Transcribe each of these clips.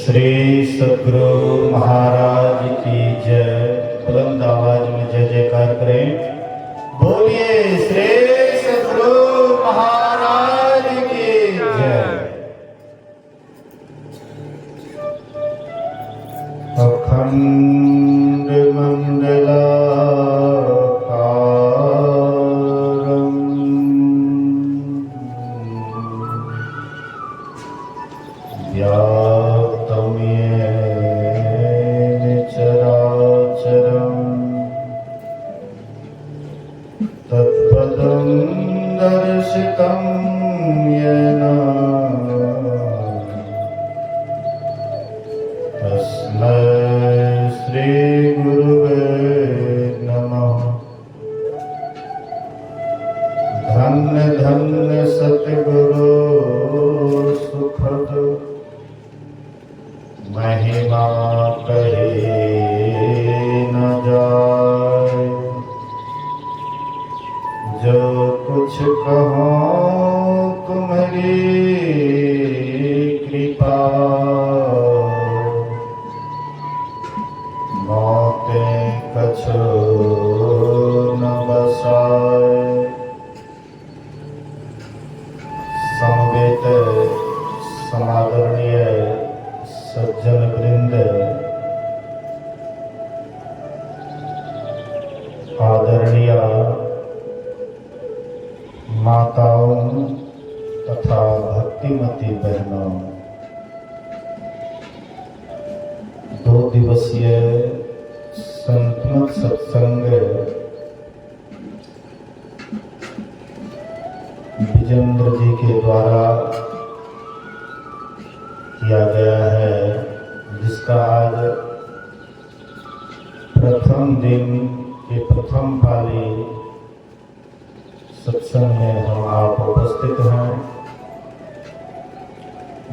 श्री सद्गुरु महाराज की जय। बुलंद आवाज में जय जयकार करें। बोलिए श्री सद्गुरु महाराज की जय। अखंड मंडलाकारं व्याप्तं येन चराचरं तत्पदं दर्शितं येन तस्मै श्री गुरुवे नमः। धन्य धन्य सतगुरु सुखद महिमा कहे न जाए। जो कुछ कहो तुम्हारी कृपा मौतें कछु न बसाए। समवेत समादरणीय सज्जन वृंद, आदरणीय माताओं तथा भक्तिमती बहनों, 2 दिवसीय संतमत सत्संग विजेंद्र जी के द्वारा किया गया है, जिसका आज प्रथम दिन के प्रथम पाली सत्संग में हम आप उपस्थित हैं।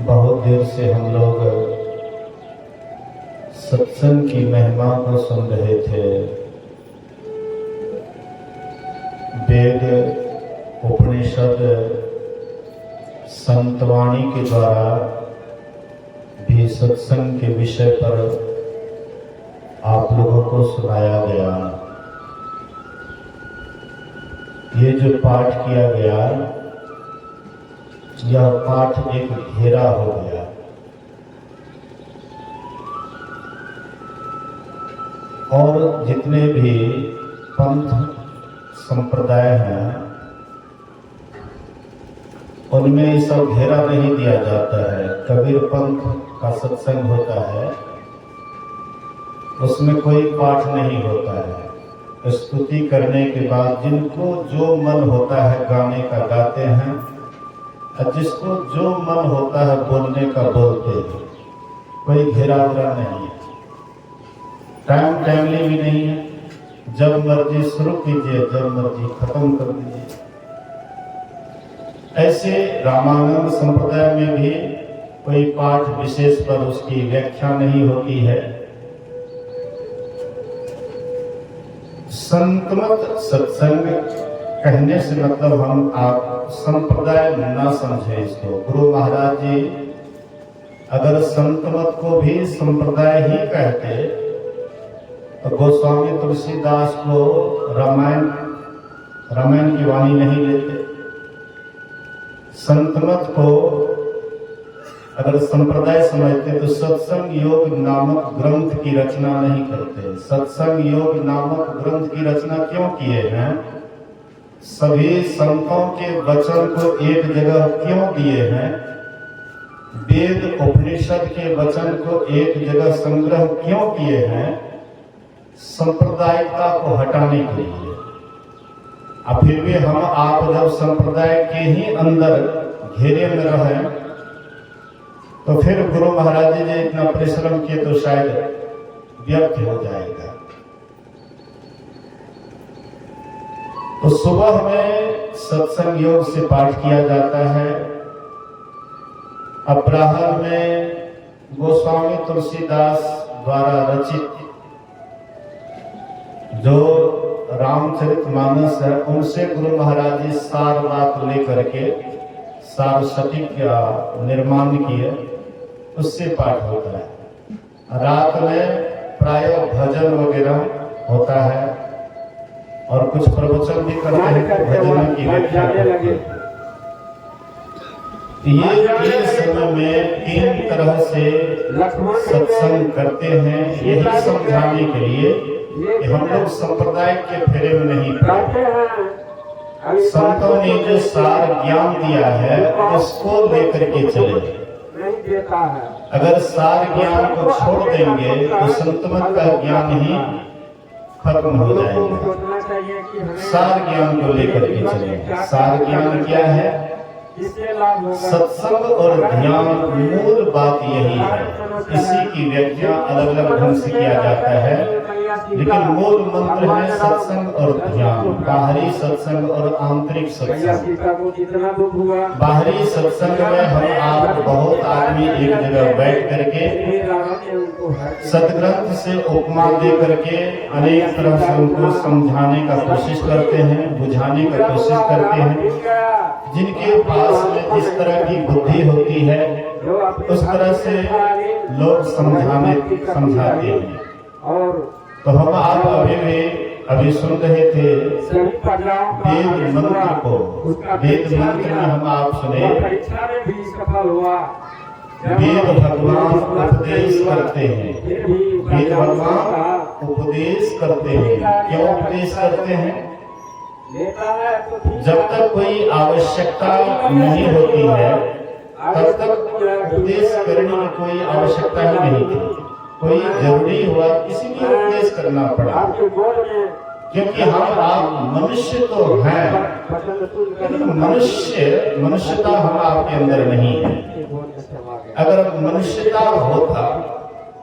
बहुत देर से हम लोग सत्संग की महिमा को सुन रहे थे। वेद, उपनिषद, संतवाणी के द्वारा भी सत्संग के विषय पर आप लोगों को सुनाया गया। ये जो पाठ किया गया, यह पाठ एक घेरा हो गया। और जितने भी पंथ संप्रदाय हैं, उनमें ये सब घेरा नहीं दिया जाता है। कबीर पंथ का सत्संग होता है, उसमें कोई पाठ नहीं होता है। स्तुति करने के बाद जिनको जो मन होता है गाने का गाते हैं, और जिसको जो मन होता है बोलने का बोलते हैं। कोई घेरा उरा नहीं है, टाइम टाइमली भी नहीं है। जब मर्जी शुरू कीजिए, जब मर्जी खत्म कर दीजिए। ऐसे रामानंद संप्रदाय में भी कोई पाठ विशेष पर उसकी व्याख्या नहीं होती है। संतमत सत्संग कहने से मतलब हम आप संप्रदाय न समझे इसको। गुरु महाराज जी अगर संतमत को भी संप्रदाय ही कहते तो गोस्वामी तुलसीदास को रामायण की वाणी नहीं लेते। संतमत को अगर संप्रदाय समझते तो सत्संग योग नामक ग्रंथ की रचना नहीं करते। सत्संग योग नामक ग्रंथ की रचना क्यों किए हैं? सभी संतों के वचन को एक जगह क्यों दिए हैं? वेद उपनिषद के वचन को एक जगह संग्रह क्यों किए हैं? सांप्रदायिकता को हटाने के लिए। अब फिर भी हम आप जब संप्रदाय के ही अंदर घेरे में रहे तो फिर गुरु महाराज जी ने इतना परिश्रम किए तो शायद व्यर्थ हो जाएगा। तो सुबह में सत्संग योग से पाठ किया जाता है। अपराह्न में गोस्वामी तुलसीदास द्वारा रचित जो रामचरितमानस है, उनसे गुरु महाराज जी सार बात लेकर के सार सती का निर्माण किए। उससे पाठ होता है। रात में प्राय भजन वगैरह होता है और कुछ प्रवचन भी करते हैं, भजन की व्याख्या करते हैं। ये समय में 3 तरह से सत्संग करते हैं, यही समझाने के लिए कि हम लोग संप्रदाय के फेरे में नहीं पड़े। संतों ने जो सार ज्ञान दिया है उसको लेकर के चले। अगर सार ज्ञान को छोड़ देंगे तो संतमत का ज्ञान ही खत्म हो जाएगा। सार ज्ञान को लेकर के चले। सार ज्ञान क्या है? सत्संग और ध्यान, मूल बात यही है। इसी की व्याख्या अलग अलग ढंग से किया जाता है, लेकिन मूल मंत्र है सत्संग और ध्यान। बाहरी सत्संग और आंतरिक सत्संग। बाहरी सत्संग में हम आप बहुत आदमी एक जगह बैठ करके सदग्रंथ से उपमा दे करके अनेक तरह से उनको समझाने का कोशिश करते हैं, बुझाने का कोशिश करते हैं। जिनके पास में जिस तरह की बुद्धि होती है उस तरह से लोग समझाते हैं। तो हम आप अभी सुन रहे थे वेद मंत्र को। वेद मंत्र में हम आप सुने वेद भगवान उपदेश करते हैं। वेद भगवान उपदेश करते हैं। क्यों उपदेश करते हैं? जब तक कोई आवश्यकता नहीं होती है तब तक उपदेश करने की कोई आवश्यकता ही नहीं थी। कोई जरूरी हुआ इसीलिए उपदेश करना पड़ा, क्योंकि हम आप मनुष्य तो हैं, लेकिन मनुष्यता हम आपके अंदर नहीं है। अगर मनुष्यता होता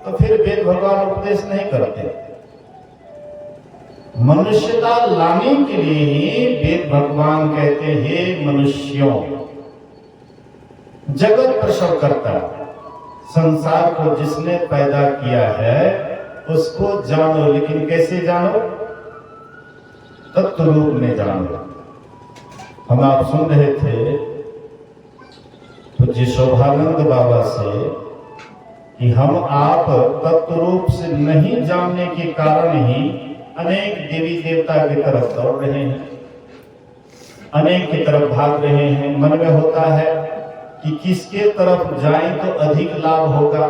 तो फिर वेद भगवान उपदेश नहीं करते। मनुष्यता लाने के लिए ही वेद भगवान कहते हैं, हे मनुष्यों, जगत प्रसव करता संसार को जिसने पैदा किया है उसको जानो, लेकिन कैसे जानो? तत्व रूप में जानो। हम आप सुन रहे थे पूज्य शोभानंद बाबा से कि हम आप तत्व रूप से नहीं जानने के कारण ही अनेक देवी देवता की तरफ दौड़ रहे हैं, अनेक की तरफ भाग रहे हैं। मन में होता है कि किसके तरफ जाएं तो अधिक लाभ होगा,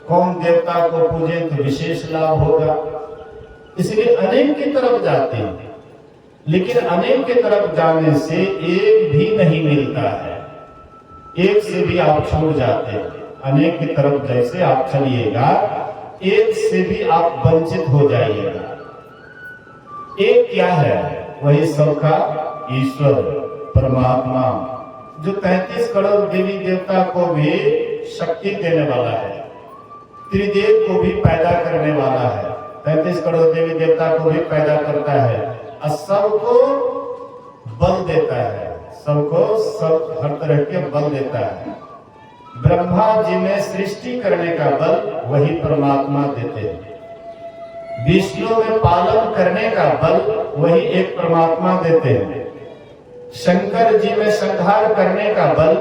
कौन देवता को पूजे तो विशेष लाभ होगा, इसलिए अनेक की तरफ जाते हैं। लेकिन अनेक की तरफ जाने से एक भी नहीं मिलता है, एक से भी आप छूट जाते हैं। अनेक की तरफ जैसे आप चलिएगा एक से भी आप वंचित हो जाइएगा। एक क्या है? वही सबका ईश्वर परमात्मा, जो 33 करोड़ देवी देवता को भी शक्ति देने वाला है, त्रिदेव को भी पैदा करने वाला है, 33 करोड़ देवी देवता को भी पैदा करता है और सबको बल देता है, सबको सब हर तरह के बल देता है। ब्रह्मा जी में सृष्टि करने का बल वही परमात्मा देते हैं। विष्णु में पालन करने का बल वही एक परमात्मा देते हैं। शंकर जी में संहार करने का बल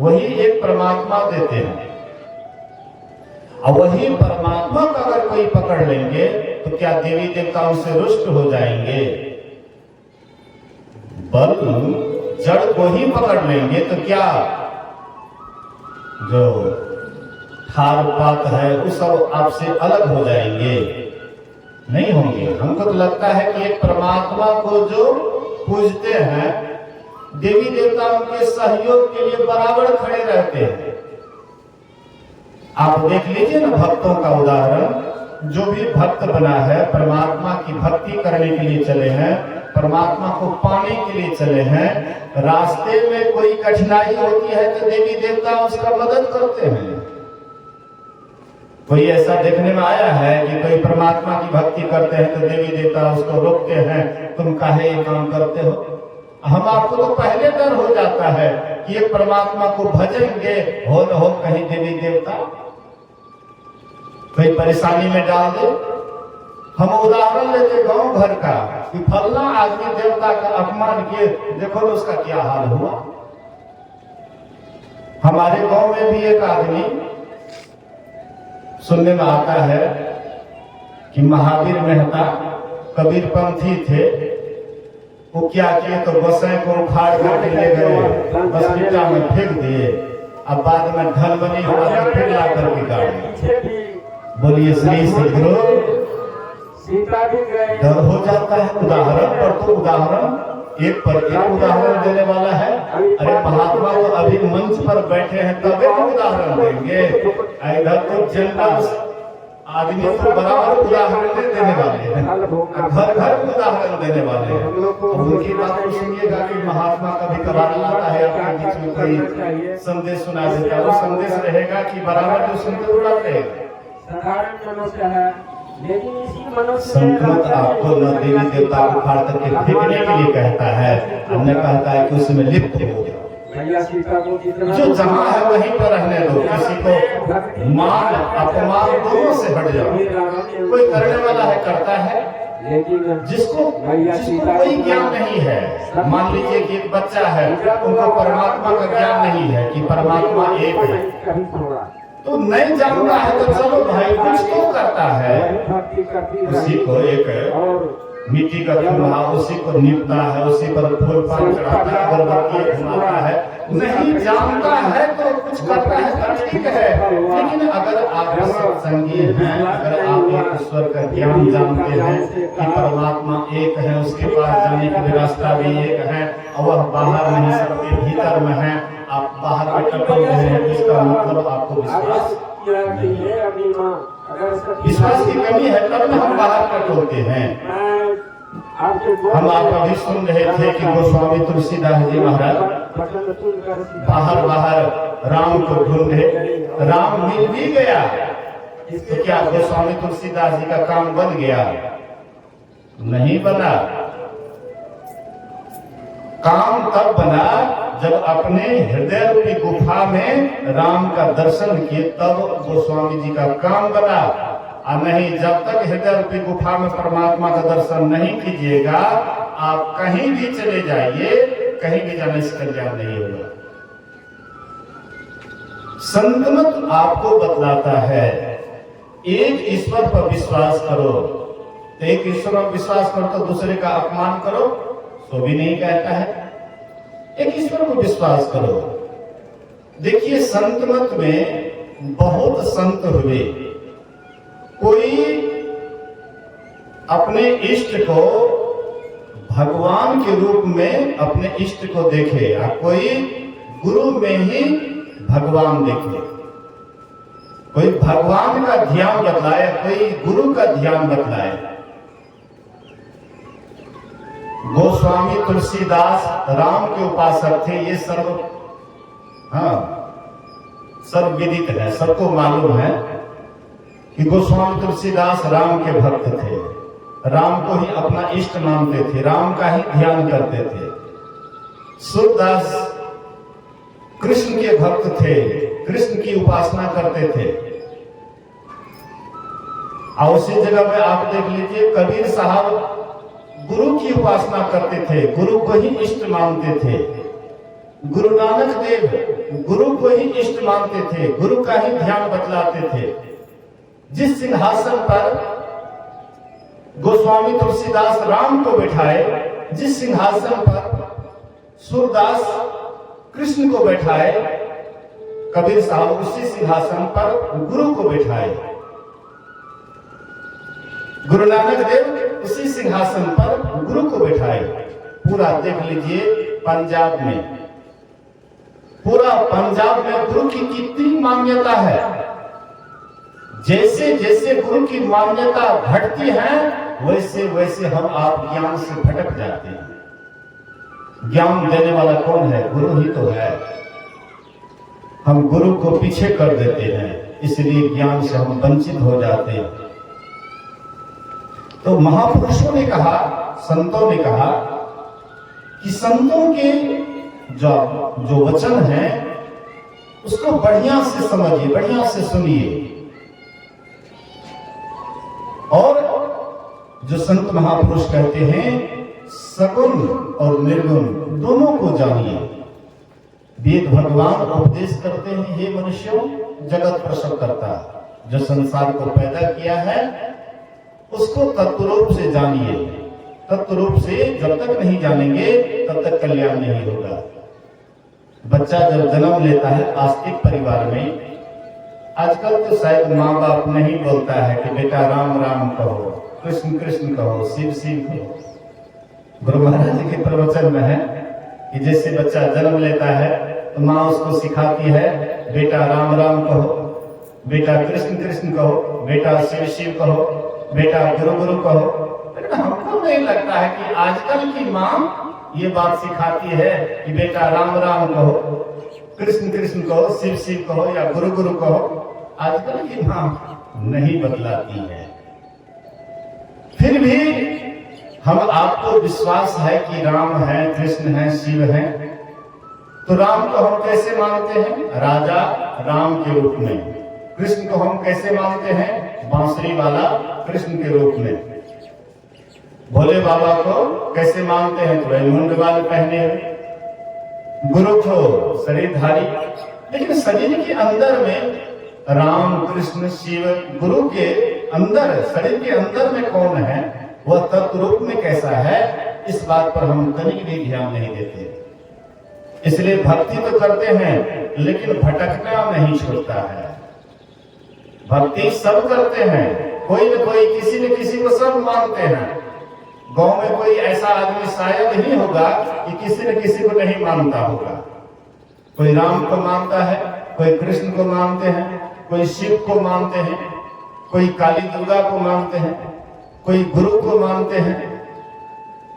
वही एक परमात्मा देते हैं। और वही परमात्मा का अगर कोई पकड़ लेंगे तो क्या देवी देवताओं से रुष्ट हो जाएंगे? बल जड़ को ही पकड़ लेंगे तो क्या जो थार पात है वो सब आपसे अलग हो जाएंगे? नहीं होंगे। हमको तो लगता है कि एक परमात्मा को जो पूजते हैं देवी देवता उनके सहयोग के लिए बराबर खड़े रहते हैं। आप देख लीजिए ना भक्तों का उदाहरण। जो भी भक्त बना है परमात्मा की भक्ति करने के लिए चले हैं, परमात्मा को पाने के लिए चले हैं, रास्ते में कोई कठिनाई होती है तो देवी देवता उसका मदद करते हैं। कोई ऐसा देखने में आया है कि कोई परमात्मा की भक्ति करते हैं तो देवी देवता उसको रोकते हैं, तुम काहे ये काम करते हो? हम आपको तो पहले डर हो जाता है कि ये परमात्मा को भजेंगे, हो न हो कहीं देवी देवता कोई परेशानी में डाल दे। हम उदाहरण लेते गांव घर का कि फलना आदमी देवता का अपमान किए, देखो तो उसका क्या हाल हुआ। हमारे गांव में भी एक आदमी सुनने में आता है कि महावीर मेहता कबीरपंथी थे, वो क्या किए तो बसें को उखाड़ करके ले गए, बस ईटा में फेंक दिए, अब बाद में ढल बनी हुआ तो फिर ला करके गाड़ी। बोलिए श्री सद्गुरु। डर हो जाता है उदाहरण पर, तो उदाहरण एक पर एक उदाहरण देने वाला है। अरे महात्मा तो अभी मंच पर बैठे हैं तभी तो उदाहरण देंगे, इधर तो जनरल आदमी तो बराबर उदाहरण देने वाले हैं, घर घर उदाहरण देने वाले हैं। अब उनकी बात को सुनिएगा कि महात्मा कभी कभार लाता है आपके बीच में कोई संदेश सुना देता है, वो संदेश रहेगा कि बराबर जो सुनते उड़ा रहेगा। साधारण मनुष्य है, लेकिन इसी मनुष्य संत आपको न देवी देवता को फाड़ करके फेंकने के लिए कहता है, अन्य कहता है कि उसमें लिप्त हो जाओ। जो जमा है वहीं पर रहने दो, किसी को मान अपमान दोनों से हट जाओ। कोई करने वाला है करता है, जिसको कोई ज्ञान नहीं है, मान लीजिए कि एक बच्चा है, उनको परमात्मा का ज्ञान नहीं है कि परमात्मा एक है, तो नहीं जानता है तो चलो भाई कुछ तो करता है, उसी को एक मिट्टी का चूल्हा उसी को नीपता है, उसी पर फूल पान चढ़ाता है, अगरबत्ती घुमाता है, नहीं जानता है तो कुछ करता है तो ठीक है। लेकिन अगर आप सत्संगी हैं, अगर आप एक ईश्वर का ज्ञान जानते हैं कि परमात्मा एक है, उसके पास जाने की रास्ता भी एक है और वह बाहर नहीं सबके भीतर में है, आप बाहर में टपक रहे हैं, इसका मतलब आपको विश्वास की कमी है, तब हम बाहर टटोलते हैं। हम आप अभी सुन रहे थे कि गोस्वामी तुलसीदास जी महाराज बाहर बाहर राम को ढूंढे, राम मिल भी गया, तो क्या गोस्वामी तुलसीदास जी का काम बन गया? नहीं बना। काम तब बना जब अपने हृदय रूपी गुफा में राम का दर्शन किए, तब गोस्वामी जी का काम बना। और नहीं, जब तक हृदय रूपी गुफा में परमात्मा का दर्शन नहीं कीजिएगा, आप कहीं भी चले जाइए, कहीं भी जाने से कल्याण नहीं होगा। संतमत आपको बतलाता है एक ईश्वर पर विश्वास करो, तो एक ईश्वर पर विश्वास करो तो दूसरे का अपमान करो, सो भी नहीं कहता है। एक ईश्वर पर विश्वास करो। देखिए संतमत में बहुत संत हुए, कोई अपने इष्ट को भगवान के रूप में अपने इष्ट को देखे, या कोई गुरु में ही भगवान देखे, कोई भगवान का ध्यान बतलाए, कोई गुरु का ध्यान बतलाए। गोस्वामी तुलसीदास राम के उपासक थे, ये सर्व विदित है, सबको मालूम है कि गोस्वामी तुलसीदास राम के भक्त थे, राम को ही अपना इष्ट मानते थे, राम का ही ध्यान करते थे। सूरदास कृष्ण के भक्त थे, कृष्ण की उपासना करते थे। और उसी जगह में आप देख लीजिए कबीर साहब गुरु की उपासना करते थे, गुरु को ही इष्ट मानते थे। गुरु नानक देव गुरु को ही इष्ट मानते थे, गुरु का ही ध्यान बतलाते थे। जिस सिंहासन पर गोस्वामी तुलसीदास राम को बैठाए, जिस सिंहासन पर सूरदास कृष्ण को बैठाए, कबीर साहब उसी सिंहासन पर गुरु को बैठाए। गुरु नानक देव उसी सिंहासन पर गुरु को बैठाए। पूरा देख लीजिए पंजाब में, पूरा पंजाब में गुरु की कितनी मान्यता है। जैसे जैसे गुरु की मान्यता घटती है, वैसे वैसे हम आप ज्ञान से भटक जाते हैं। ज्ञान देने वाला कौन है? गुरु ही तो है। हम गुरु को पीछे कर देते हैं, इसलिए ज्ञान से हम वंचित हो जाते हैं। तो महापुरुषों ने कहा, संतों ने कहा कि संतों के जो वचन है उसको बढ़िया से समझिए, बढ़िया से सुनिए, और जो संत महापुरुष कहते हैं सगुण और निर्गुण दोनों को जानिए। वेद भगवान उपदेश करते हैं, हे मनुष्यों जगत प्रसव करता, जो संसार को पैदा किया है उसको तत्वरूप से जानिए। तत्वरूप से जब तक नहीं जानेंगे तब तक कल्याण नहीं होगा। बच्चा जब जन्म लेता है आस्तिक परिवार में, आजकल तो शायद माँ बाप नहीं बोलता है कि बेटा राम राम कहो, कृष्ण कृष्ण कहो, शिव शिव कहो। गुरु महाराज जी के प्रवचन में है कि जैसे बच्चा जन्म लेता है तो माँ उसको सिखाती है बेटा राम राम कहो, बेटा कृष्ण कृष्ण कहो, बेटा शिव शिव कहो, बेटा गुरु गुरु कहो। लेकिन हमको नहीं लगता है कि आजकल की माँ ये बात सिखाती है कि बेटा राम राम कहो, कृष्ण कृष्ण कहो, शिव शिव कहो या गुरु गुरु कहो। आजकल की माँ नहीं बदलाती है। फिर भी हम आपको विश्वास है कि राम है, कृष्ण है, शिव है, तो राम को हम कैसे मानते हैं? राजा राम के रूप में। कृष्ण को हम कैसे मानते हैं? बांसुरी वाला कृष्ण के रूप में। भोले बाबा को कैसे मानते हैं? तो मुंड वाले पहने हुए। गुरु को शरीरधारी। लेकिन शरीर के अंदर में राम कृष्ण शिव गुरु के अंदर, शरीर के अंदर में कौन है, वह तत्व रूप में कैसा है, इस बात पर हम तनिक भी ध्यान नहीं देते। इसलिए भक्ति तो करते हैं लेकिन भटकना नहीं छोड़ता है। भक्ति सब करते हैं, कोई न कोई किसी न किसी को सब मानते हैं। गांव में कोई ऐसा आदमी शायद ही होगा कि किसी न किसी को नहीं मानता होगा। कोई राम को मानता है, कोई कृष्ण को मानते हैं, कोई शिव को मानते हैं, कोई काली दुर्गा को मानते हैं, कोई गुरु को मानते हैं।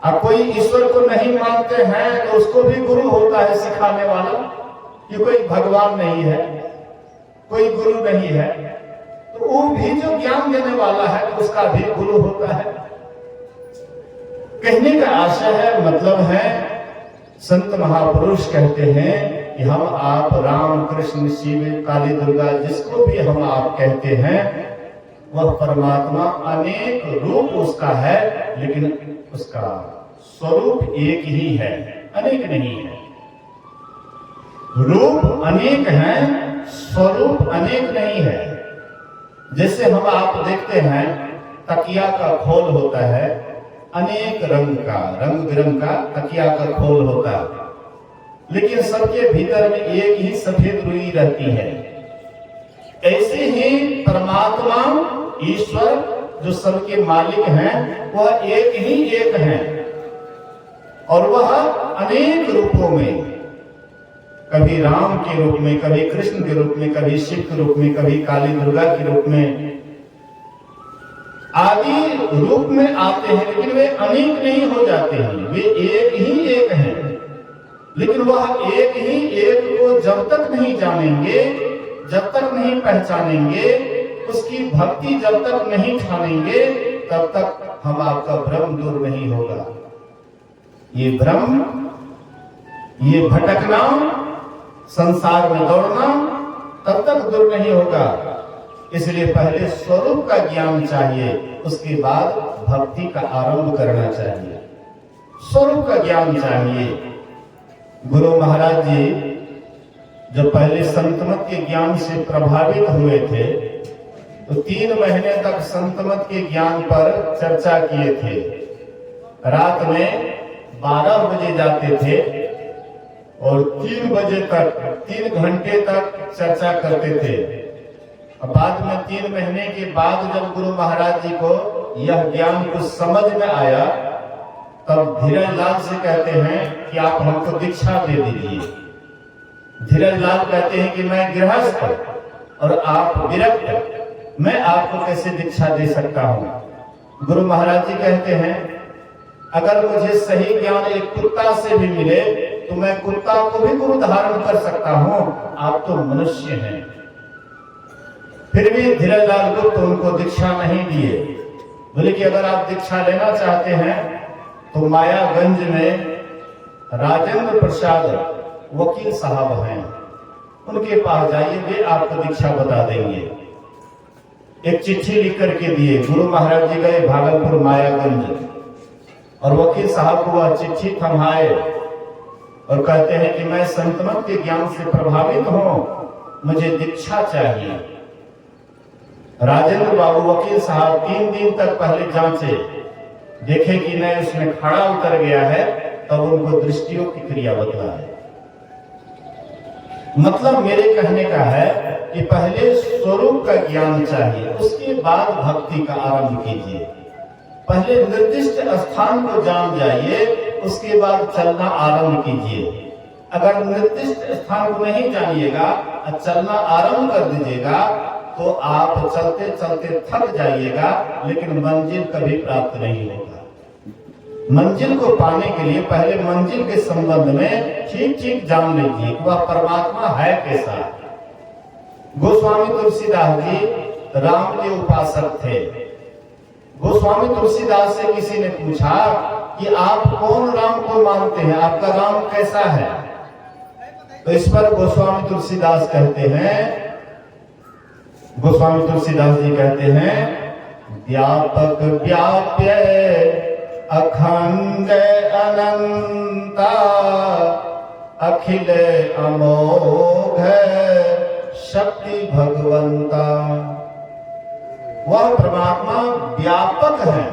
और कोई ईश्वर को नहीं मानते हैं तो उसको भी गुरु होता है सिखाने वाला, कि कोई भगवान नहीं है, कोई गुरु नहीं है, तो वो भी जो ज्ञान देने वाला है तो उसका भी गुरु होता है। कहने का आशय है, मतलब है, संत महापुरुष कहते हैं कि हम आप राम कृष्ण शिव काली दुर्गा जिसको भी हम आप कहते हैं वह परमात्मा अनेक रूप उसका है, लेकिन उसका स्वरूप एक ही है, अनेक नहीं है। रूप अनेक हैं, स्वरूप अनेक नहीं है। जैसे हम आप देखते हैं तकिया का खोल होता है, अनेक रंग का, रंग बिरंग का तकिया का खोल होता है, लेकिन सबके भीतर में एक ही सफेद रुई रहती है। ऐसे ही परमात्मा ईश्वर जो सबके मालिक हैं वह एक ही एक हैं, और वह अनेक रूपों में, कभी राम के रूप में, कभी कृष्ण के रूप में, कभी शिव के रूप में, कभी काली दुर्गा के रूप में आदि रूप में आते हैं, लेकिन वे अनेक नहीं हो जाते हैं, वे एक ही एक हैं। लेकिन वह एक ही एक को जब तक नहीं जानेंगे, जब तक नहीं पहचानेंगे, उसकी भक्ति जब तक नहीं ठानेंगे, तब तक हम आपका भ्रम दूर नहीं होगा। ये भ्रम, ये भटकना, संसार में दौड़ना तब तक दूर नहीं होगा। इसलिए पहले स्वरूप का ज्ञान चाहिए, उसके बाद भक्ति का आरंभ करना चाहिए। स्वरूप का ज्ञान चाहिए। गुरु महाराज जी जब पहले संतमत के ज्ञान से प्रभावित हुए थे तो 3 महीने तक संतमत के ज्ञान पर चर्चा किए थे। रात में 12 बजे जाते थे और 3 बजे तक, 3 घंटे तक चर्चा करते थे। बाद में 3 महीने के बाद जब गुरु महाराज जी को यह ज्ञान कुछ समझ में आया, तब धीरज लाल से कहते हैं कि आप हमको दीक्षा दे दीजिए। धीरज लाल कहते हैं कि मैं गृहस्थ और आप विरक्त, मैं आपको कैसे दीक्षा दे सकता हूँ। गुरु महाराज जी कहते हैं अगर मुझे सही ज्ञान एक कुत्ता से भी मिले तो मैं कुत्ता को भी गुरु धारण कर सकता हूँ, आप तो मनुष्य हैं। फिर भी धीरज लाल गुप्त उनको दीक्षा नहीं दिए। बोले कि अगर आप दीक्षा लेना चाहते हैं तो मायागंज में राजेंद्र प्रसाद वकील साहब हैं, उनके पास जाइए, वे आपको दीक्षा बता देंगे। एक चिट्ठी लिख करके दिए। गुरु महाराज जी गए भागलपुर मायागंज और वकील साहब को वह चिट्ठी थमाए और कहते हैं कि मैं संतमत के ज्ञान से प्रभावित हूं, मुझे दीक्षा चाहिए। राजेंद्र बाबू वकील साहब 3 दिन तक पहले जांचे, देखे कि नहीं उसमें खड़ा उतर गया है, तब उनको दृष्टियों की क्रिया बदला है। मतलब मेरे कहने का है कि पहले स्वरूप का ज्ञान चाहिए, उसके बाद भक्ति का आरंभ कीजिए। पहले निर्दिष्ट स्थान को जान जाइए, उसके बाद चलना आरंभ कीजिए। अगर निर्दिष्ट स्थान को नहीं जानिएगा और चलना आरंभ कर दीजिएगा तो आप चलते चलते थक जाइएगा, लेकिन मंजिल कभी प्राप्त नहीं होगा। मंजिल को पाने के लिए पहले मंजिल के संबंध में ठीक ठीक जान लीजिए कि वह परमात्मा है कैसा। गोस्वामी तुलसीदास जी राम के उपासक थे। गोस्वामी तुलसीदास से किसी ने पूछा कि आप कौन राम को मानते हैं, आपका राम कैसा है? तो इस पर गोस्वामी तुलसीदास कहते हैं, गोस्वामी तुलसीदास जी कहते हैं, व्यापक व्याप्य अखंड अनंता अखिल अमोघ शक्ति भगवंता। वह परमात्मा व्यापक है,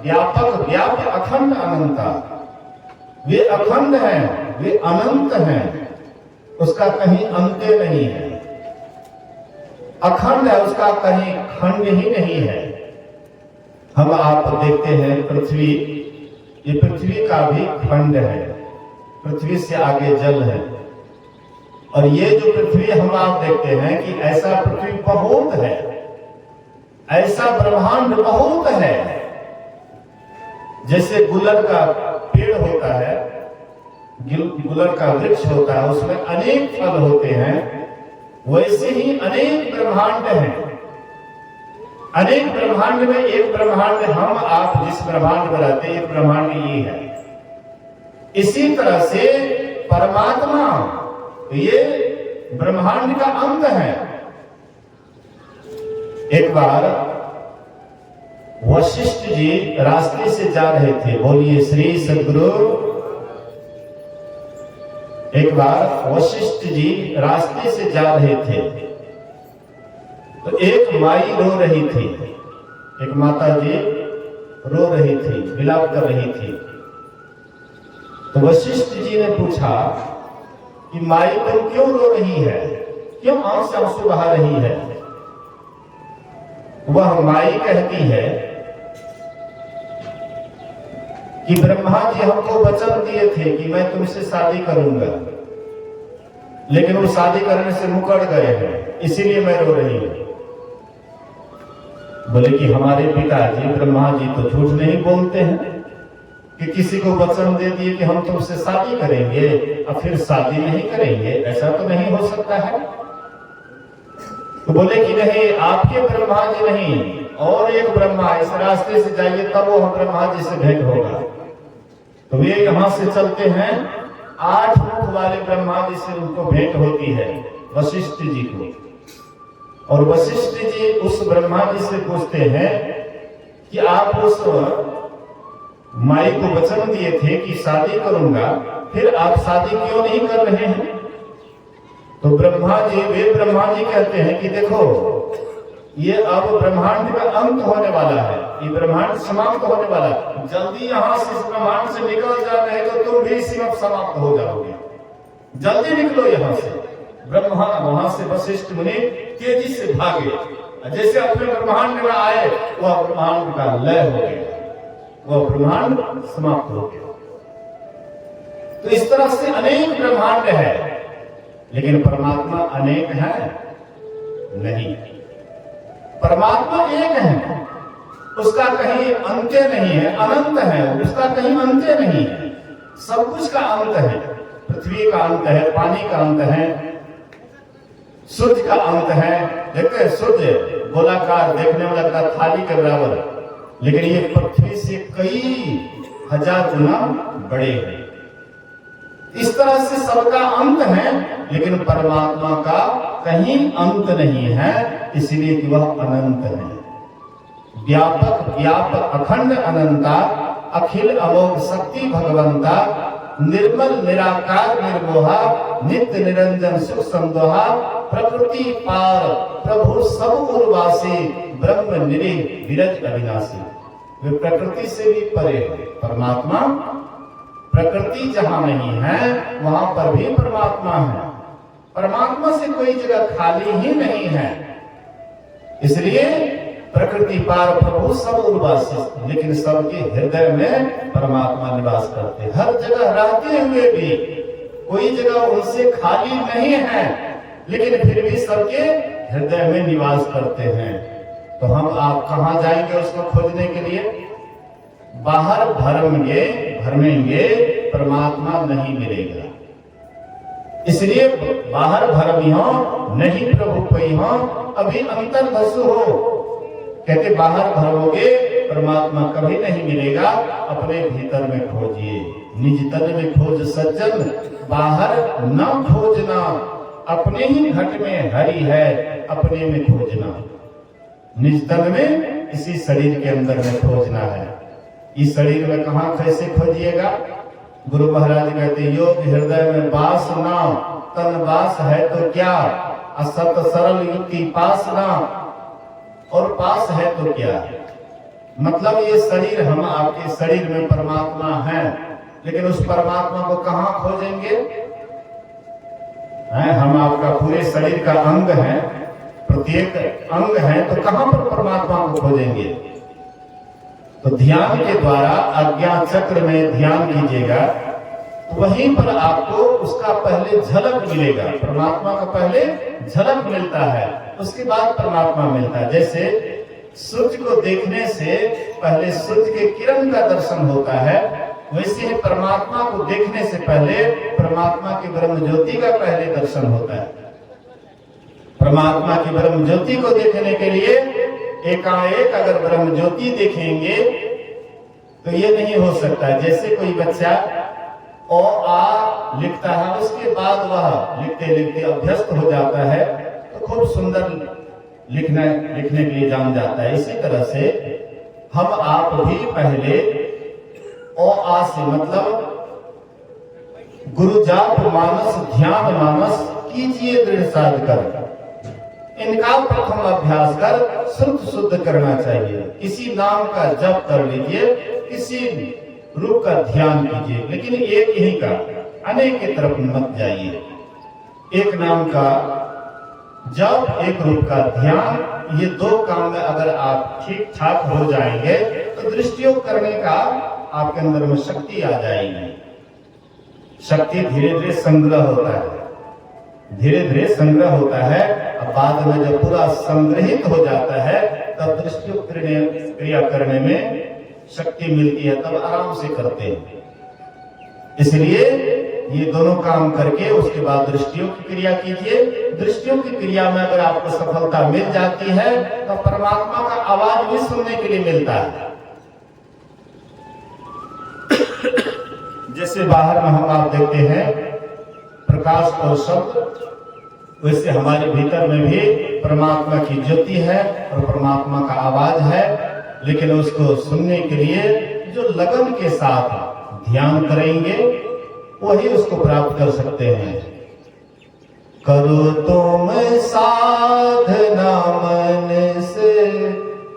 व्यापक व्याप्य अखंड अनंता। वे अखंड हैं, वे अनंत हैं, उसका कहीं अंत नहीं है। अखंड है, उसका कहीं खंड ही नहीं है। हम आप देखते हैं पृथ्वी, ये पृथ्वी का भी खंड है, पृथ्वी से आगे जल है। और ये जो पृथ्वी हम आप देखते हैं कि ऐसा पृथ्वी बहुत है, ऐसा ब्रह्मांड बहुत है। जैसे गुलर का पेड़ होता है, गुलर का वृक्ष होता है, उसमें अनेक फल होते हैं, वैसे ही अनेक ब्रह्मांड हैं। अनेक ब्रह्मांड में एक ब्रह्मांड हम आप जिस ब्रह्मांड में रहते हैं, एक ब्रह्मांड ये है। इसी तरह से परमात्मा ये ब्रह्मांड का अंत है। एक बार वशिष्ठ जी रास्ते से जा रहे थे, बोलिए श्री सद्गुरु। एक बार वशिष्ठ जी रास्ते से जा रहे थे तो एक माई रो रही थी, एक माता जी रो रही थी, विलाप कर रही थी। तो वशिष्ठ जी ने पूछा कि माई तुम क्यों रो रही है, क्यों आंख से आंसू बहा रही है? वह माई कहती है कि ब्रह्मा जी हमको वचन दिए थे कि मैं तुमसे शादी करूंगा, लेकिन वो शादी करने से मुकर गए हैं, इसीलिए मैं रो रही हूं। बोले कि हमारे पिताजी ब्रह्मा जी तो झूठ नहीं बोलते हैं कि किसी को वचन दे दिए कि हम तुमसे शादी करेंगे और फिर शादी नहीं करेंगे, ऐसा तो नहीं हो सकता है। तो बोले कि नहीं, आपके ब्रह्मा जी नहीं, और एक ब्रह्मा, इस रास्ते से जाइए तब वो ब्रह्मा जी से भेंट होगा। तो वे यहां से चलते हैं, 8 मुख वाले ब्रह्मा जी से उनको भेंट होती है वशिष्ठ जी को। और वशिष्ठ जी उस ब्रह्मा जी से पूछते हैं कि आप उस माई को वचन दिए थे कि शादी करूंगा, फिर आप शादी क्यों नहीं कर रहे हैं? तो ब्रह्मा जी, वे ब्रह्मा जी कहते हैं कि देखो, ये अब ब्रह्मांड का अंत होने वाला है, ये ब्रह्मांड समाप्त होने वाला है, जल्दी यहां से इस ब्रह्मांड से निकल जा रहे तो तुम भी इसी वक्त समाप्त हो जाओगे, जल्दी निकलो यहां से। ब्रह्मा वहां से वशिष्ठ मुनि तेजी से भागे, जैसे अपने ब्रह्मांड में आए वह ब्रह्मांड का लय हो गया, वह ब्रह्मांड समाप्त हो गया। तो इस तरह से अनेक ब्रह्मांड है, लेकिन परमात्मा अनेक है नहीं। परमात्मा एक है, उसका कहीं अंत्य नहीं है, अनंत है, उसका कहीं अंत्य नहीं है। सब कुछ का अंत है, पृथ्वी का अंत है, पानी का अंत है, सूर्य का अंत है। देखते हैं सूर्य गोलाकार देखने में लगता थाली के बराबर, लेकिन ये पृथ्वी से कई हजार गुना बड़े हैं। इस तरह से सबका अंत है, लेकिन परमात्मा का कहीं अंत नहीं है, इसलिए कि वह अनंत है। व्यापक व्यापक अखंड अनंता अखिल अमोघ शक्ति भगवंता। निर्मल निराकार निर्मोहा नित्य निरंजन सुख संदोहा प्रकृति पार प्रभु सब उर्वासी ब्रह्म निरे विरज अविनाशी। वे प्रकृति से भी परे है परमात्मा। प्रकृति जहां नहीं है वहां पर भी परमात्मा है। परमात्मा से कोई जगह खाली ही नहीं है। इसलिए प्रकृति पार प्रभु सब उर्वासी, लेकिन सबके हृदय में परमात्मा निवास करते। हर जगह रहते हुए भी कोई जगह उनसे खाली नहीं है, लेकिन फिर भी सबके हृदय में निवास करते हैं। तो हम आप कहां जाएंगे उसको खोजने के लिए? बाहर भरमेंगे परमात्मा नहीं मिलेगा। इसलिए बाहर भरमी हो नहीं प्रभु कोई हो, अभी अंतर धसु हो। कहते बाहर भरोगे परमात्मा कभी नहीं मिलेगा, अपने भीतर में खोजिए। निज तन में खोज सज्जन बाहर न खोजना, अपने ही घट में हरि है अपने में खोजना। निज तन में इसी शरीर के अंदर में खोजना है। इस शरीर में कहां कैसे खोजिएगा? गुरु महाराज कहते योग हृदय में वास ना, तन वास है तो क्या, असत सरल युक्ति पास ना, और पास है तो क्या। मतलब ये शरीर, हम आपके शरीर में परमात्मा है, लेकिन उस परमात्मा को कहां खोजेंगे? हम आपका पूरे शरीर का अंग है, प्रत्येक अंग है, तो कहां पर परमात्मा को खोजेंगे? तो ध्यान के द्वारा अज्ञान चक्र में ध्यान कीजिएगा, तो वहीं पर आपको उसका पहले झलक मिलेगा। परमात्मा का पहले झलक मिलता है, उसके बाद परमात्मा मिलता है। जैसे सूर्य को देखने से पहले सूर्य के किरण का दर्शन होता है, वैसे ही परमात्मा को देखने से पहले परमात्मा की ब्रह्म ज्योति का पहले दर्शन होता है। परमात्मा की ब्रह्म ज्योति को देखने के लिए एकाएक अगर ब्रह्म ज्योति देखेंगे तो ये नहीं हो सकता। जैसे कोई बच्चा ओ आ लिखता है, उसके बाद वह लिखते लिखते अभ्यस्त हो जाता है, तो खूब सुंदर लिखने के लिए जान जाता है। इसी तरह से हम आप भी पहले ओ आ से मतलब गुरु जाप मानस ध्यान मानस कीजिए दृढ़ साध कर, इनका प्रथम अभ्यास कर शुद्ध करना चाहिए। किसी नाम का जप कर लीजिए, किसी रूप का ध्यान कीजिए, लेकिन एक ही का, अनेक की तरफ मत जाइए। एक नाम का जप, एक रूप का ध्यान, ये दो काम में अगर आप ठीक ठाक हो जाएंगे तो दृष्टियोग करने का आपके अंदर में शक्ति आ जाएगी। शक्ति धीरे धीरे संग्रह होता है, धीरे धीरे संग्रह होता है। अब बाद में जब पूरा संग्रहित हो जाता है तब दृष्टियोग क्रिया करने में शक्ति मिलती है, तब आराम से करते हैं। इसलिए ये दोनों काम करके उसके बाद दृष्टियोग की क्रिया कीजिए। दृष्टियोग की क्रिया में अगर आपको सफलता मिल जाती है तो परमात्मा का आवाज भी सुनने के लिए मिलता है। जैसे बाहर में हम आप देखते हैं प्रकाश और शब्द, वैसे हमारे भीतर में भी परमात्मा की ज्योति है और परमात्मा का आवाज है। लेकिन उसको सुनने के लिए जो लगन के साथ ध्यान करेंगे वही उसको प्राप्त कर सकते हैं। करो तुम साधना मन से,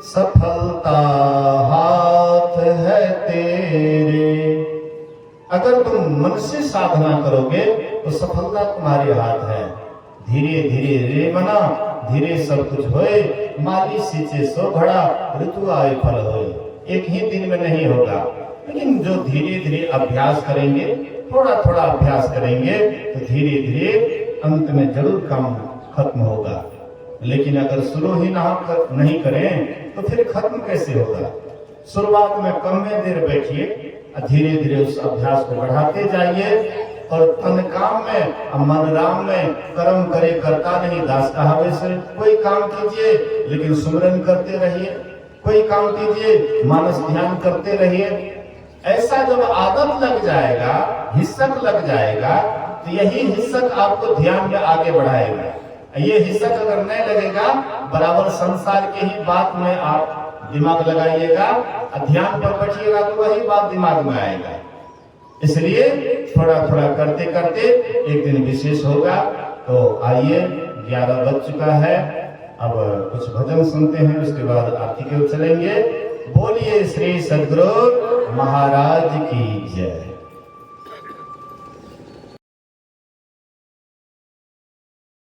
सफलता हाथ है तेरे। अगर तुम मन से साधना करोगे तो सफलता तुम्हारे हाथ है। धीरे धीरे रे मना, धीरे सब कुछ होए, माली सींचे सो घड़ा, ऋतु आए फल होए। एक ही दिन में नहीं होगा, लेकिन जो धीरे धीरे अभ्यास करेंगे, थोड़ा थोड़ा अभ्यास करेंगे तो धीरे धीरे अंत में जरूर काम खत्म होगा। लेकिन अगर शुरू ही नहीं करें तो फिर खत्म कैसे होगा? शुरुआत में कम में देर बैठिए, धीरे धीरे उस अभ्यास को बढ़ाते जाइए। और तन काम में मन राम में, कर्म करे करता नहीं दास कहावे से। कोई काम कीजिए लेकिन सुमरन करते रहिए, कोई काम कीजिए मानस ध्यान करते रहिए। ऐसा जब आदत लग जाएगा, हिस्सक लग जाएगा, तो यही हिस्सक आपको ध्यान में आगे बढ़ाएगा। ये हिस्सक अगर नहीं लगेगा, बराबर संसार के ही बात में आप दिमाग लगाइएगा, ध्यान पर बैठिएगा तो वही बात दिमाग में आएगा। इसलिए थोड़ा थोड़ा करते करते एक दिन विशेष होगा। तो आइए 11 बज चुका है, अब कुछ भजन सुनते हैं, उसके बाद आरती की ओर चलेंगे। बोलिए श्री सद्गुरु महाराज की जय।